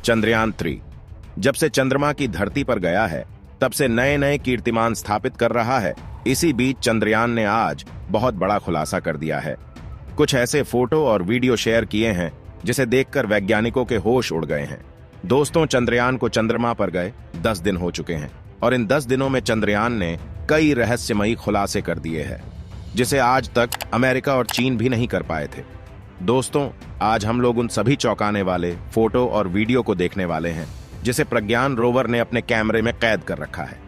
चंद्रयान-3 जब से चंद्रमा की धरती पर गया है तब से नए नए कीर्तिमान स्थापित कर रहा है। इसी बीच चंद्रयान ने आज बहुत बड़ा खुलासा कर दिया है। कुछ ऐसे फोटो और वीडियो शेयर किए हैं जिसे देखकर वैज्ञानिकों के होश उड़ गए हैं। दोस्तों, चंद्रयान को चंद्रमा पर गए 10 दिन हो चुके हैं और इन 10 दिनों में चंद्रयान ने कई रहस्यमयी खुलासे कर दिए हैं जिसे आज तक अमेरिका और चीन भी नहीं कर पाए थे। दोस्तों, आज हम लोग उन सभी चौंकाने वाले फोटो और वीडियो को देखने वाले हैं जिसे प्रज्ञान रोवर ने अपने कैमरे में कैद कर रखा है।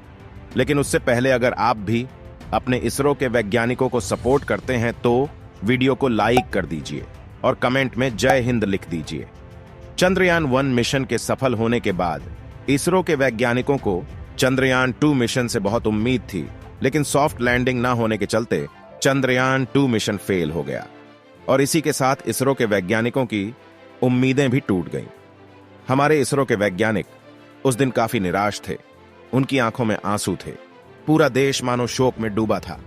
लेकिन उससे पहले अगर आप भी अपने इसरो के वैज्ञानिकों को सपोर्ट करते हैं तो वीडियो को लाइक कर दीजिए और कमेंट में जय हिंद लिख दीजिए। चंद्रयान-1 मिशन के सफल होने के बाद इसरो के वैज्ञानिकों को चंद्रयान-2 मिशन से बहुत उम्मीद थी, लेकिन सॉफ्ट लैंडिंग ना होने के चलते चंद्रयान-2 मिशन फेल हो गया और इसी के साथ इसरो के वैज्ञानिकों की उम्मीदें भी टूट गईं। हमारे इसरो के वैज्ञानिक उस दिन काफी निराश थे। उनकी आंखों में आंसू थे। पूरा देश मानो शोक में डूबा था।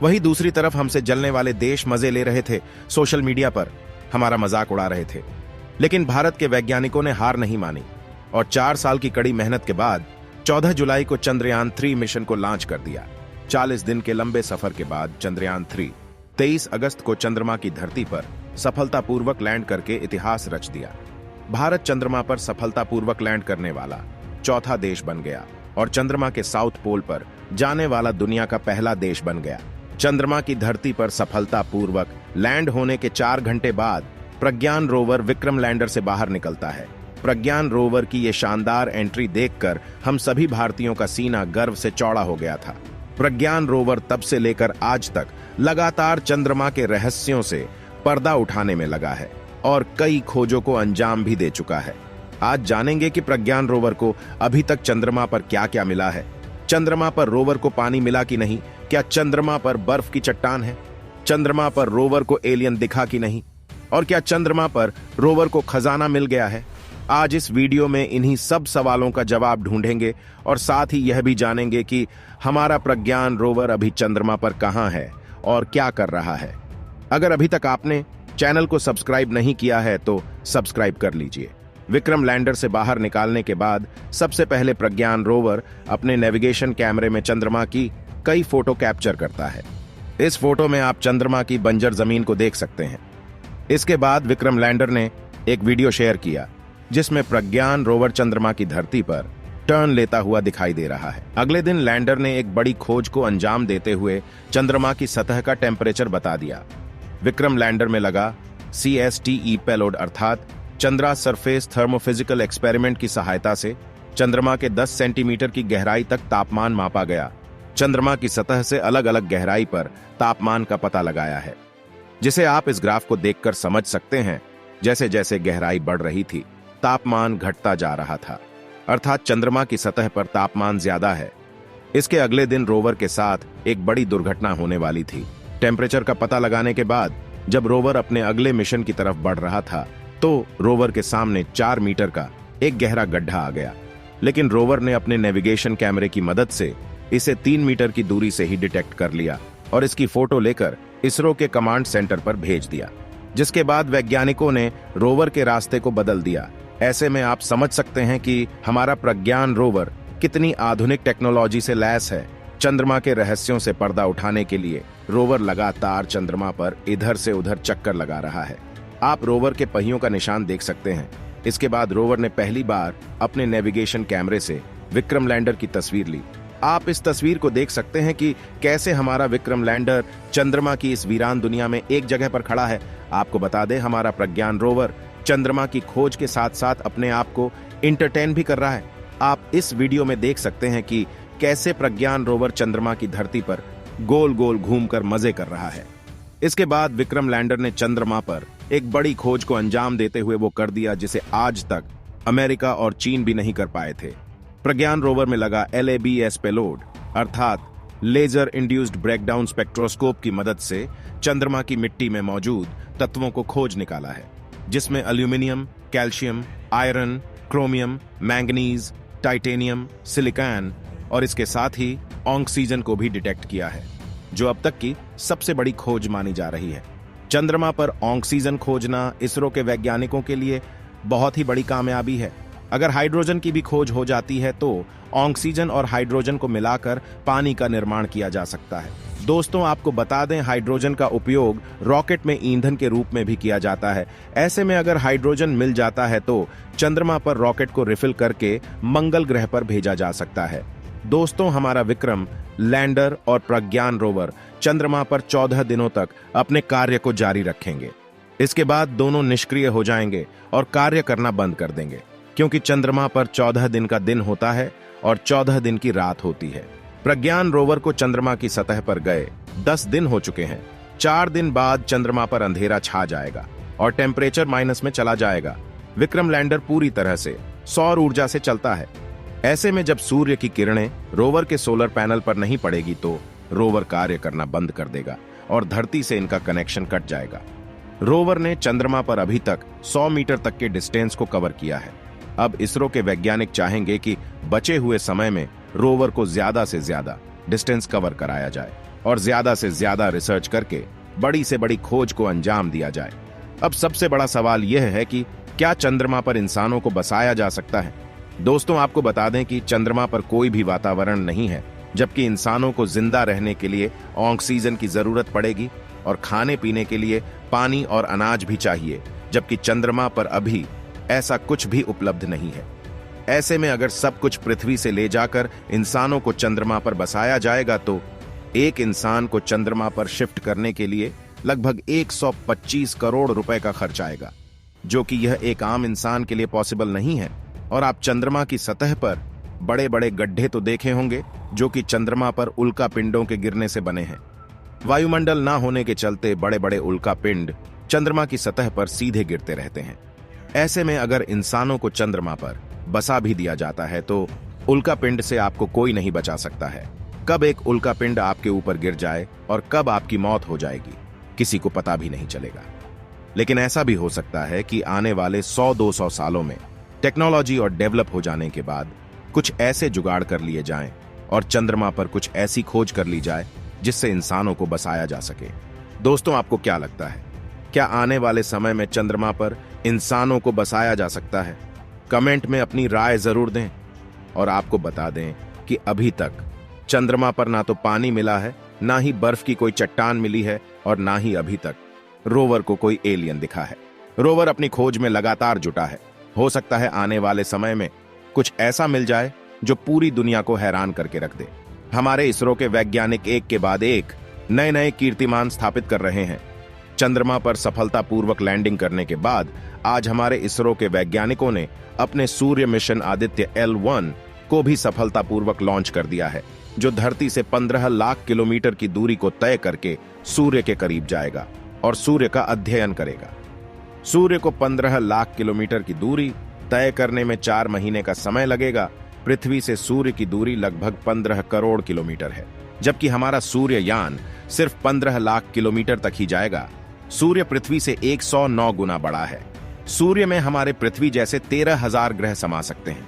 वहीं दूसरी तरफ हमसे जलने वाले देश मजे ले रहे थे, सोशल मीडिया पर हमारा मजाक उड़ा रहे थे। लेकिन भारत के वैज्ञानिकों ने हार नहीं मानी और 4 साल की कड़ी मेहनत के बाद 14 जुलाई को चंद्रयान-3 मिशन को लॉन्च कर दिया। 40 दिन के लंबे सफर के बाद चंद्रयान-3 23 अगस्त को चंद्रमा की धरती पर सफलतापूर्वक लैंड करके इतिहास रच दिया। भारत चंद्रमा पर सफलतापूर्वक लैंड करने वाला चौथा देश बन गया और चंद्रमा के साउथ पोल पर जाने वाला दुनिया का पहला देश बन गया। चंद्रमा की धरती पर सफलतापूर्वक लैंड होने के 4 घंटे बाद प्रज्ञान रोवर विक्रम लैंडर से बाहर निकलता है। प्रज्ञान रोवर की ये शानदार एंट्री देखकर हम सभी भारतीयों का सीना गर्व से चौड़ा हो गया था। प्रज्ञान रोवर तब से लेकर आज तक लगातार चंद्रमा के रहस्यों से पर्दा उठाने में लगा है और कई खोजों को अंजाम भी दे चुका है। आज जानेंगे कि प्रज्ञान रोवर को अभी तक चंद्रमा पर क्या क्या मिला है। चंद्रमा पर रोवर को पानी मिला कि नहीं? क्या चंद्रमा पर बर्फ की चट्टान है? चंद्रमा पर रोवर को एलियन दिखा कि नहीं? और क्या चंद्रमा पर रोवर को खजाना मिल गया है? आज इस वीडियो में इन्हीं सब सवालों का जवाब ढूंढेंगे और साथ ही यह भी जानेंगे कि हमारा प्रज्ञान रोवर अभी चंद्रमा पर कहां है और क्या कर रहा है। अगर अभी तक आपने चैनल को सब्सक्राइब नहीं किया है तो सब्सक्राइब कर लीजिए। विक्रम लैंडर से बाहर निकालने के बाद सबसे पहले प्रज्ञान रोवर अपने नेविगेशन कैमरे में चंद्रमा की कई फोटो कैप्चर करता है। इस फोटो में आप चंद्रमा की बंजर जमीन को देख सकते हैं। इसके बाद विक्रम लैंडर ने एक वीडियो शेयर किया जिसमें प्रज्ञान रोवर चंद्रमा की धरती पर टर्न लेता हुआ दिखाई दे रहा है। अगले दिन लैंडर ने एक बड़ी खोज को अंजाम देते हुए चंद्रमा की सतह का टेम्परेचर बता दिया। विक्रम लैंडर में लगा CSTE पेलोड अर्थात चंद्रा सरफेस थर्मोफिजिकल एक्सपेरिमेंट की सहायता से चंद्रमा के 10 सेंटीमीटर की गहराई तक तापमान मापा गया। चंद्रमा की सतह से अलग अलग गहराई पर तापमान का पता लगाया है, जिसे आप इस ग्राफ को देखकर समझ सकते हैं। जैसे जैसे गहराई बढ़ रही थी तापमान घटता जा रहा था, अर्थात चंद्रमा की सतह पर तापमान ज्यादा है। इसके अगले दिन रोवर के साथ एक बड़ी दुर्घटना होने वाली थी। टेम्परेचर का पता लगाने के बाद जब रोवर अपने अगले मिशन की तरफ बढ़ रहा था तो रोवर के सामने 4 मीटर का एक गहरा गड्ढा आ गया। लेकिन रोवर ने अपने नेविगेशन कैमरे की मदद से इसे 3 मीटर की दूरी से ही डिटेक्ट कर लिया और इसकी फोटो लेकर इसरो के कमांड सेंटर पर भेज दिया, जिसके बाद वैज्ञानिकों ने रोवर के रास्ते को बदल दिया। ऐसे में आप समझ सकते हैं कि हमारा प्रज्ञान रोवर कितनी आधुनिक टेक्नोलॉजी से लैस है। चंद्रमा के रहस्यों से पर्दा उठाने के लिए रोवर लगातार चंद्रमा पर इधर से उधर चक्कर लगा रहा है। आप रोवर के पहियों का निशान देख सकते हैं। इसके बाद रोवर ने पहली बार अपने नेविगेशन कैमरे से विक्रम लैंडर की तस्वीर ली। आप इस तस्वीर को देख सकते हैं कि कैसे हमारा विक्रम लैंडर चंद्रमा की इस वीरान दुनिया में एक जगह पर खड़ा है। आपको बता दें, हमारा प्रज्ञान रोवर चंद्रमा की खोज के साथ साथ अपने आप को इंटरटेन भी कर रहा है। आप इस वीडियो में देख सकते हैं कि कैसे प्रज्ञान रोवर चंद्रमा की धरती पर गोल गोल घूमकर मजे कर रहा है। इसके बाद विक्रम लैंडर ने चंद्रमा पर एक बड़ी खोज को अंजाम देते हुए वो कर दिया जिसे आज तक अमेरिका और चीन भी नहीं कर पाए थे। प्रज्ञान रोवर में लगा LABS पेलोड अर्थात लेजर इंड्यूस्ड ब्रेकडाउन स्पेक्ट्रोस्कोप की मदद से चंद्रमा की मिट्टी में मौजूद तत्वों को खोज निकाला है, जिसमें aluminium, calcium, iron, chromium, manganese, titanium, silicon और इसके साथ ही ऑक्सीजन को भी डिटेक्ट किया है, जो अब तक की सबसे बड़ी खोज मानी जा रही है। चंद्रमा पर ऑक्सीजन खोजना इसरो के वैज्ञानिकों के लिए बहुत ही बड़ी कामयाबी है। अगर हाइड्रोजन की भी खोज हो जाती है तो ऑक्सीजन और हाइड्रोजन को मिलाकर पानी का निर्माण किया जा सकता है। दोस्तों, आपको बता दें, हाइड्रोजन का उपयोग रॉकेट में ईंधन के रूप में भी किया जाता है। ऐसे में अगर हाइड्रोजन मिल जाता है तो चंद्रमा पर रॉकेट को रिफिल करके मंगल ग्रह पर भेजा जा सकता है। दोस्तों, हमारा विक्रम लैंडर और प्रज्ञान रोवर चंद्रमा पर 14 दिनों तक अपने कार्य को जारी रखेंगे। इसके बाद दोनों निष्क्रिय हो जाएंगे और कार्य करना बंद कर देंगे, क्योंकि चंद्रमा पर 14 दिन का दिन होता है और 14 दिन की रात होती है। प्रज्ञान रोवर को चंद्रमा की सतह पर गए 10 दिन हो चुके हैं। 4 दिन बाद चंद्रमा पर अंधेरा छा जाएगा और टेम्परेचर माइनस में चला जाएगा। विक्रम लैंडर पूरी तरह से सौर ऊर्जा से चलता है। ऐसे में जब सूर्य की किरणें रोवर के सोलर पैनल पर नहीं पड़ेगी तो रोवर कार्य करना बंद कर देगा और धरती से इनका कनेक्शन कट जाएगा। रोवर ने चंद्रमा पर अभी तक 100 मीटर तक के डिस्टेंस को कवर किया है। अब इसरो के वैज्ञानिक चाहेंगे कि बचे हुए समय में रोवर को ज्यादा से ज्यादा डिस्टेंस कवर कराया जाए और ज्यादा से ज्यादा रिसर्च करके बड़ी से बड़ी खोज को अंजाम दिया जाए। अब सबसे बड़ा सवाल यह है कि क्या चंद्रमा पर इंसानों को बसाया जा सकता है? दोस्तों, आपको बता दें कि चंद्रमा पर कोई भी वातावरण नहीं है, जबकि इंसानों को जिंदा रहने के लिए ऑक्सीजन की जरूरत पड़ेगी और खाने पीने के लिए पानी और अनाज भी चाहिए, जबकि चंद्रमा पर अभी ऐसा कुछ भी उपलब्ध नहीं है। ऐसे में अगर सब कुछ पृथ्वी से ले जाकर इंसानों को चंद्रमा पर बसाया जाएगा तो एक इंसान को चंद्रमा पर शिफ्ट करने के लिए लगभग 125 करोड़ रुपए का खर्च आएगा, जो कि यह एक आम इंसान के लिए पॉसिबल नहीं है। और आप चंद्रमा की सतह पर बड़े बड़े गड्ढे तो देखे होंगे, जो कि चंद्रमा पर उल्का पिंडों के गिरने से बने हैं। वायुमंडल ना होने के चलते बड़े बड़े उल्का पिंड चंद्रमा की सतह पर सीधे गिरते रहते हैं। ऐसे में अगर इंसानों को चंद्रमा पर बसा भी दिया जाता है तो उल्का पिंड से आपको कोई नहीं बचा सकता है। कब एक उल्का पिंड आपके ऊपर गिर जाए और कब आपकी मौत हो जाएगी, किसी को पता भी नहीं चलेगा। लेकिन ऐसा भी हो सकता है कि आने वाले 100-200 सालों में टेक्नोलॉजी और डेवलप हो जाने के बाद कुछ ऐसे जुगाड़ कर लिए जाएं और चंद्रमा पर कुछ ऐसी खोज कर ली जाए जिससे इंसानों को बसाया जा सके। दोस्तों, आपको क्या लगता है, क्या आने वाले समय में चंद्रमा पर इंसानों को बसाया जा सकता है? कमेंट में अपनी राय जरूर दें और आपको बता दें कि अभी तक चंद्रमा पर ना तो पानी मिला है, ना ही बर्फ की कोई चट्टान मिली है और ना ही अभी तक रोवर को कोई एलियन दिखा है। रोवर अपनी खोज में लगातार जुटा है। हो सकता है आने वाले समय में कुछ ऐसा मिल जाए जो पूरी दुनिया को हैरान करके रख दे। हमारे इसरो के वैज्ञानिक एक के बाद एक नए नए कीर्तिमान स्थापित कर रहे हैं। चंद्रमा पर सफलतापूर्वक लैंडिंग करने के बाद आज हमारे इसरो के वैज्ञानिकों ने अपने सूर्य मिशन आदित्य L1 को भी सफलतापूर्वक लॉन्च कर दिया है, जो धरती से 15 लाख किलोमीटर की दूरी को तय करके सूर्य के करीब जाएगा और सूर्य का अध्ययन करेगा। सूर्य को 15 लाख किलोमीटर की दूरी तय करने में 4 महीने का समय लगेगा। पृथ्वी से सूर्य की दूरी लगभग 15 करोड़ किलोमीटर है, जबकि हमारा सूर्ययान सिर्फ 15 लाख किलोमीटर तक ही जाएगा। सूर्य पृथ्वी से 109 गुना बड़ा है। सूर्य में हमारे पृथ्वी जैसे 13,000 ग्रह समा सकते हैं।